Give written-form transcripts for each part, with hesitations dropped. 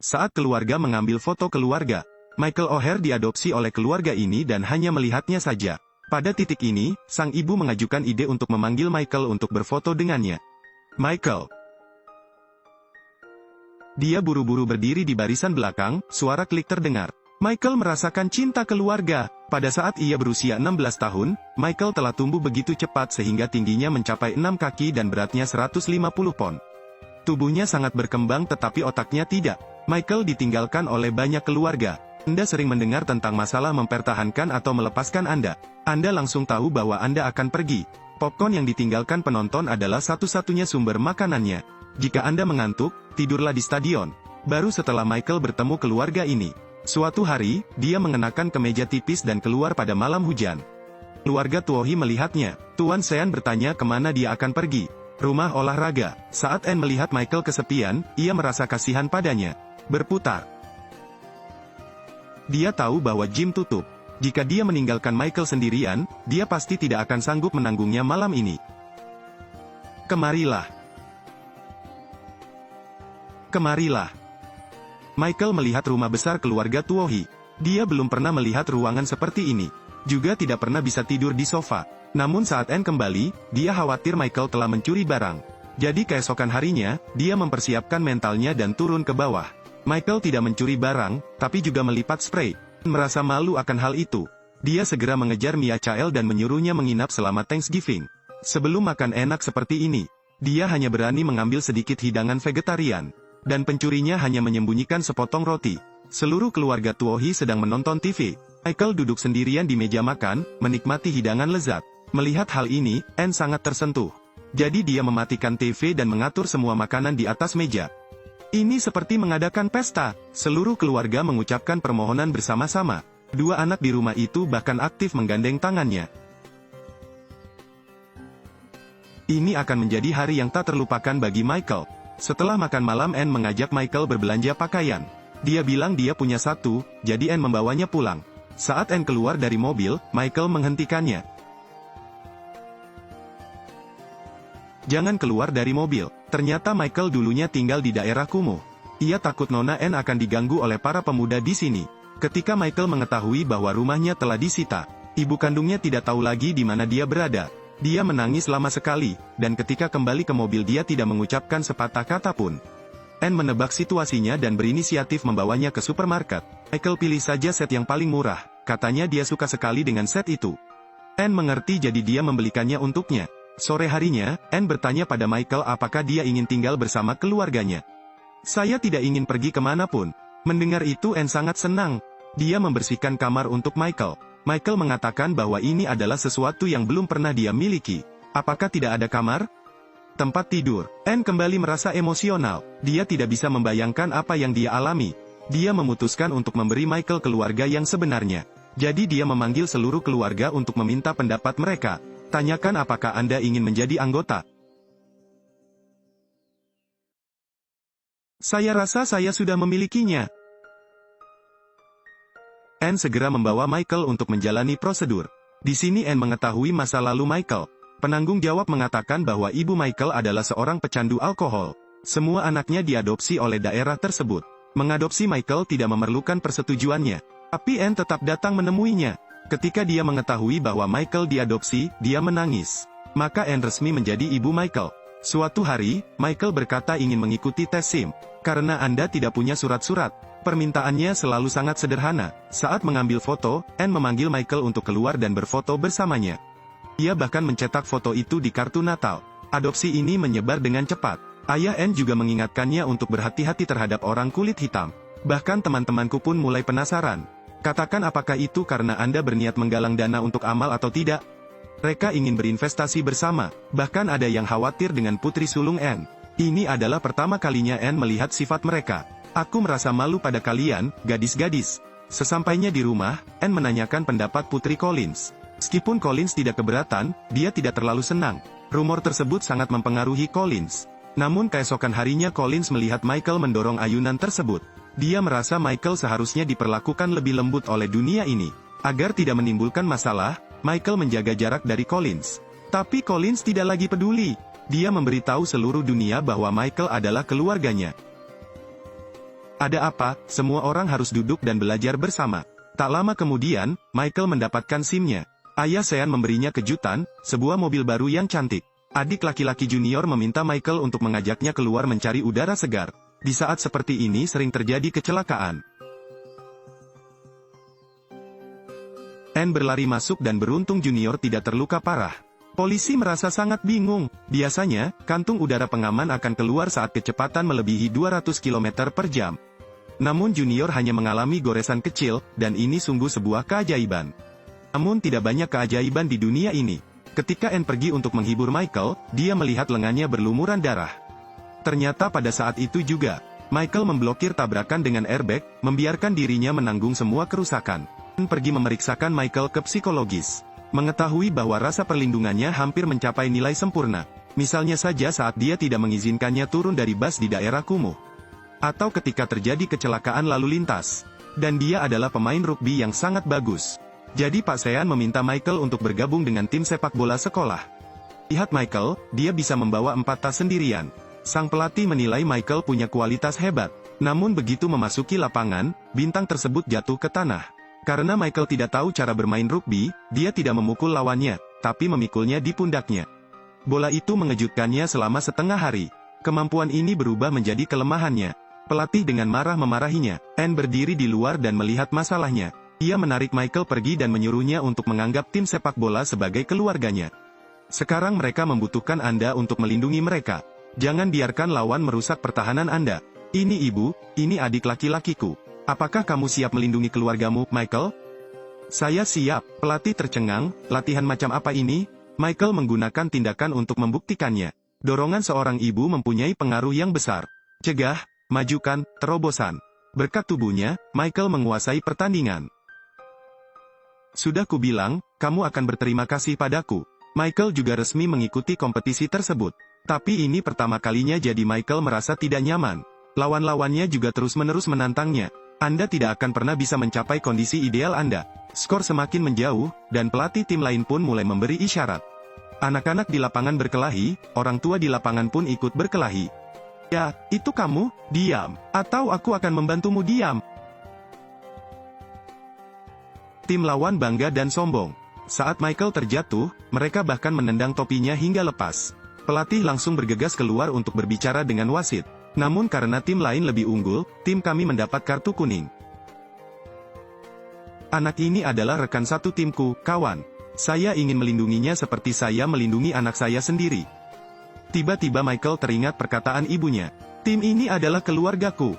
Saat keluarga mengambil foto keluarga, Michael O'Hare diadopsi oleh keluarga ini dan hanya melihatnya saja. Pada titik ini, sang ibu mengajukan ide untuk memanggil Michael untuk berfoto dengannya. Michael. Dia buru-buru berdiri di barisan belakang, suara klik terdengar. Michael merasakan cinta keluarga. Pada saat ia berusia 16 tahun, Michael telah tumbuh begitu cepat sehingga tingginya mencapai 6 kaki dan beratnya 150 pon. Tubuhnya sangat berkembang tetapi otaknya tidak. Michael ditinggalkan oleh banyak keluarga. Anda sering mendengar tentang masalah mempertahankan atau melepaskan Anda. Anda langsung tahu bahwa Anda akan pergi. Popcorn yang ditinggalkan penonton adalah satu-satunya sumber makanannya. Jika Anda mengantuk, tidurlah di stadion. Baru setelah Michael bertemu keluarga ini. Suatu hari, dia mengenakan kemeja tipis dan keluar pada malam hujan. Keluarga Tuohy melihatnya. Tuan Sean bertanya kemana dia akan pergi. Rumah olahraga. Saat Anne melihat Michael kesepian, ia merasa kasihan padanya. Berputar. Dia tahu bahwa gym tutup. Jika dia meninggalkan Michael sendirian, dia pasti tidak akan sanggup menanggungnya malam ini. Kemarilah. Kemarilah. Michael melihat rumah besar keluarga Tuohy. Dia belum pernah melihat ruangan seperti ini. Juga tidak pernah bisa tidur di sofa. Namun saat Anne kembali, dia khawatir Michael telah mencuri barang. Jadi keesokan harinya, dia mempersiapkan mentalnya dan turun ke bawah. Michael tidak mencuri barang, tapi juga melipat spray. Merasa malu akan hal itu. Dia segera mengejar Mia Chael dan menyuruhnya menginap selama Thanksgiving. Sebelum makan enak seperti ini, dia hanya berani mengambil sedikit hidangan vegetarian. Dan pencurinya hanya menyembunyikan sepotong roti. Seluruh keluarga Tuohy sedang menonton TV. Michael duduk sendirian di meja makan, menikmati hidangan lezat. Melihat hal ini, Anne sangat tersentuh. Jadi dia mematikan TV dan mengatur semua makanan di atas meja. Ini seperti mengadakan pesta. Seluruh keluarga mengucapkan permohonan bersama-sama. Dua anak di rumah itu bahkan aktif menggandeng tangannya. Ini akan menjadi hari yang tak terlupakan bagi Michael. Setelah makan malam, Anne mengajak Michael berbelanja pakaian. Dia bilang dia punya satu, jadi Anne membawanya pulang. Saat Anne keluar dari mobil, Michael menghentikannya. Jangan keluar dari mobil. Ternyata Michael dulunya tinggal di daerah kumuh. Ia takut Nona Anne akan diganggu oleh para pemuda di sini. Ketika Michael mengetahui bahwa rumahnya telah disita, ibu kandungnya tidak tahu lagi di mana dia berada. Dia menangis lama sekali, dan ketika kembali ke mobil dia tidak mengucapkan sepatah kata pun. Anne menebak situasinya dan berinisiatif membawanya ke supermarket. Michael pilih saja set yang paling murah, katanya dia suka sekali dengan set itu. Anne mengerti jadi dia membelikannya untuknya. Sore harinya, Anne bertanya pada Michael apakah dia ingin tinggal bersama keluarganya. Saya tidak ingin pergi kemanapun. Mendengar itu Anne sangat senang. Dia membersihkan kamar untuk Michael. Michael mengatakan bahwa ini adalah sesuatu yang belum pernah dia miliki. Apakah tidak ada kamar? Tempat tidur. Anne kembali merasa emosional. Dia tidak bisa membayangkan apa yang dia alami. Dia memutuskan untuk memberi Michael keluarga yang sebenarnya. Jadi dia memanggil seluruh keluarga untuk meminta pendapat mereka. Tanyakan apakah Anda ingin menjadi anggota. Saya rasa saya sudah memilikinya. Anne segera membawa Michael untuk menjalani prosedur. Di sini Anne mengetahui masa lalu Michael. Penanggung jawab mengatakan bahwa ibu Michael adalah seorang pecandu alkohol. Semua anaknya diadopsi oleh daerah tersebut. Mengadopsi Michael tidak memerlukan persetujuannya. Tapi Anne tetap datang menemuinya. Ketika dia mengetahui bahwa Michael diadopsi, dia menangis. Maka Anne resmi menjadi ibu Michael. Suatu hari, Michael berkata ingin mengikuti tes SIM. Karena Anda tidak punya surat-surat. Permintaannya selalu sangat sederhana. Saat mengambil foto, Anne memanggil Michael untuk keluar dan berfoto bersamanya. Ia bahkan mencetak foto itu di kartu Natal. Adopsi ini menyebar dengan cepat. Ayah Anne juga mengingatkannya untuk berhati-hati terhadap orang kulit hitam. Bahkan teman-temanku pun mulai penasaran. Katakan apakah itu karena Anda berniat menggalang dana untuk amal atau tidak? Mereka ingin berinvestasi bersama. Bahkan ada yang khawatir dengan putri sulung Anne. Ini adalah pertama kalinya Anne melihat sifat mereka. Aku merasa malu pada kalian, gadis-gadis. Sesampainya di rumah, Anne menanyakan pendapat Putri Collins. Meskipun Collins tidak keberatan, dia tidak terlalu senang. Rumor tersebut sangat mempengaruhi Collins. Namun keesokan harinya Collins melihat Michael mendorong ayunan tersebut. Dia merasa Michael seharusnya diperlakukan lebih lembut oleh dunia ini. Agar tidak menimbulkan masalah, Michael menjaga jarak dari Collins. Tapi Collins tidak lagi peduli. Dia memberitahu seluruh dunia bahwa Michael adalah keluarganya. Ada apa? Semua orang harus duduk dan belajar bersama. Tak lama kemudian, Michael mendapatkan SIM-nya. Ayah Sean memberinya kejutan, sebuah mobil baru yang cantik. Adik laki-laki junior meminta Michael untuk mengajaknya keluar mencari udara segar. Di saat seperti ini sering terjadi kecelakaan. Anne berlari masuk dan beruntung junior tidak terluka parah. Polisi merasa sangat bingung. Biasanya, kantung udara pengaman akan keluar saat kecepatan melebihi 200 km per jam. Namun junior hanya mengalami goresan kecil, dan ini sungguh sebuah keajaiban. Namun tidak banyak keajaiban di dunia ini. Ketika Anne pergi untuk menghibur Michael, dia melihat lengannya berlumuran darah. Ternyata pada saat itu juga, Michael memblokir tabrakan dengan airbag, membiarkan dirinya menanggung semua kerusakan. Anne pergi memeriksakan Michael ke psikologis. Mengetahui bahwa rasa perlindungannya hampir mencapai nilai sempurna. Misalnya saja saat dia tidak mengizinkannya turun dari bus di daerah kumuh. Atau ketika terjadi kecelakaan lalu lintas. Dan dia adalah pemain rugby yang sangat bagus. Jadi Pak Sean meminta Michael untuk bergabung dengan tim sepak bola sekolah. Lihat Michael, dia bisa membawa 4 tas sendirian. Sang pelatih menilai Michael punya kualitas hebat. Namun begitu memasuki lapangan, bintang tersebut jatuh ke tanah. Karena Michael tidak tahu cara bermain rugby, dia tidak memukul lawannya, tapi memikulnya di pundaknya. Bola itu mengejutkannya selama setengah hari. Kemampuan ini berubah menjadi kelemahannya. Pelatih dengan marah memarahinya. Anne berdiri di luar dan melihat masalahnya. Ia menarik Michael pergi dan menyuruhnya untuk menganggap tim sepak bola sebagai keluarganya. Sekarang mereka membutuhkan Anda untuk melindungi mereka. Jangan biarkan lawan merusak pertahanan Anda. Ini ibu, ini adik laki-lakiku. Apakah kamu siap melindungi keluargamu, Michael? Saya siap. Pelatih tercengang, latihan macam apa ini? Michael menggunakan tindakan untuk membuktikannya. Dorongan seorang ibu mempunyai pengaruh yang besar. Cegah, majukan, terobosan. Berkat tubuhnya, Michael menguasai pertandingan. Sudah kubilang, kamu akan berterima kasih padaku. Michael juga resmi mengikuti kompetisi tersebut. Tapi ini pertama kalinya jadi Michael merasa tidak nyaman. Lawan-lawannya juga terus-menerus menantangnya. Anda tidak akan pernah bisa mencapai kondisi ideal Anda. Skor semakin menjauh, dan pelatih tim lain pun mulai memberi isyarat. Anak-anak di lapangan berkelahi, orang tua di lapangan pun ikut berkelahi. Ya, itu kamu, diam. Atau aku akan membantumu diam. Tim lawan bangga dan sombong. Saat Michael terjatuh, mereka bahkan menendang topinya hingga lepas. Pelatih langsung bergegas keluar untuk berbicara dengan wasit. Namun karena tim lain lebih unggul, tim kami mendapat kartu kuning. Anak ini adalah rekan satu timku, kawan. Saya ingin melindunginya seperti saya melindungi anak saya sendiri. Tiba-tiba Michael teringat perkataan ibunya. Tim ini adalah keluargaku.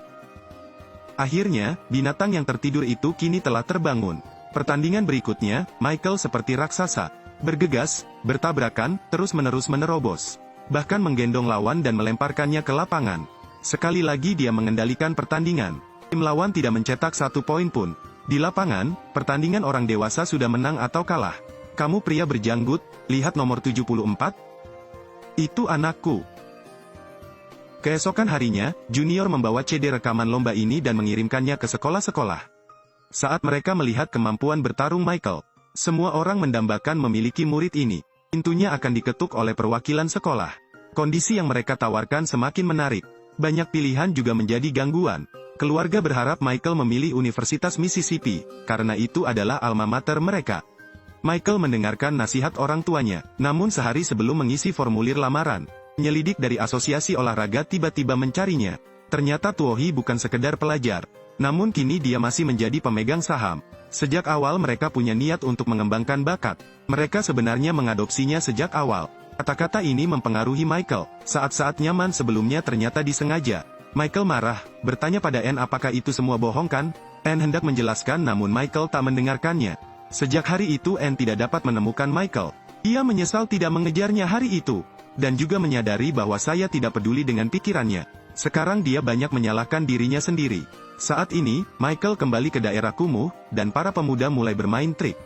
Akhirnya, binatang yang tertidur itu kini telah terbangun. Pertandingan berikutnya, Michael seperti raksasa. Bergegas, bertabrakan, terus-menerus menerobos. Bahkan menggendong lawan dan melemparkannya ke lapangan. Sekali lagi dia mengendalikan pertandingan. Tim lawan tidak mencetak 1 poin pun. Di lapangan, pertandingan orang dewasa sudah menang atau kalah. Kamu pria berjanggut, lihat nomor 74? Itu anakku. Keesokan harinya, Junior membawa CD rekaman lomba ini dan mengirimkannya ke sekolah-sekolah. Saat mereka melihat kemampuan bertarung Michael, semua orang mendambakan memiliki murid ini. Pintunya akan diketuk oleh perwakilan sekolah. Kondisi yang mereka tawarkan semakin menarik. Banyak pilihan juga menjadi gangguan. Keluarga berharap Michael memilih Universitas Mississippi, karena itu adalah alma mater mereka. Michael mendengarkan nasihat orang tuanya, namun sehari sebelum mengisi formulir lamaran, penyelidik dari asosiasi olahraga tiba-tiba mencarinya. Ternyata Tuohi bukan sekedar pelajar, namun kini dia masih menjadi pemegang saham. Sejak awal mereka punya niat untuk mengembangkan bakat. Mereka sebenarnya mengadopsinya sejak awal. Kata-kata ini mempengaruhi Michael. Saat-saat nyaman sebelumnya ternyata disengaja. Michael marah, bertanya pada Anne apakah itu semua bohong kan? Anne hendak menjelaskan namun Michael tak mendengarkannya. Sejak hari itu Anne tidak dapat menemukan Michael. Ia menyesal tidak mengejarnya hari itu. Dan juga menyadari bahwa saya tidak peduli dengan pikirannya. Sekarang dia banyak menyalahkan dirinya sendiri. Saat ini, Michael kembali ke daerah kumuh, dan para pemuda mulai bermain trik.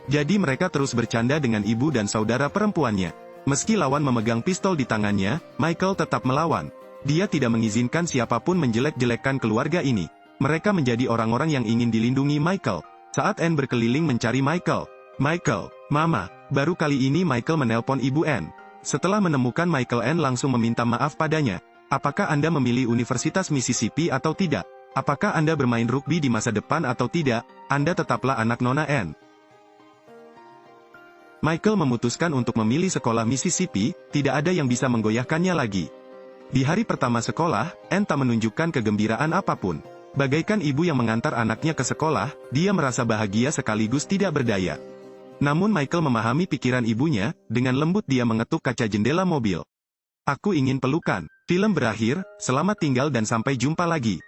Jadi mereka terus bercanda dengan ibu dan saudara perempuannya. Meski lawan memegang pistol di tangannya, Michael tetap melawan. Dia tidak mengizinkan siapapun menjelek-jelekkan keluarga ini. Mereka menjadi orang-orang yang ingin dilindungi Michael. Saat Anne berkeliling mencari Michael. Michael, Mama. Baru kali ini Michael menelpon ibu Anne. Setelah menemukan Michael, Anne langsung meminta maaf padanya. Apakah Anda memilih Universitas Mississippi atau tidak? Apakah Anda bermain rugby di masa depan atau tidak, Anda tetaplah anak Nona Ann. Michael memutuskan untuk memilih sekolah Mississippi, tidak ada yang bisa menggoyahkannya lagi. Di hari pertama sekolah, Ann tak menunjukkan kegembiraan apapun. Bagaikan ibu yang mengantar anaknya ke sekolah, dia merasa bahagia sekaligus tidak berdaya. Namun Michael memahami pikiran ibunya, dengan lembut dia mengetuk kaca jendela mobil. Aku ingin pelukan. Film berakhir, selamat tinggal dan sampai jumpa lagi.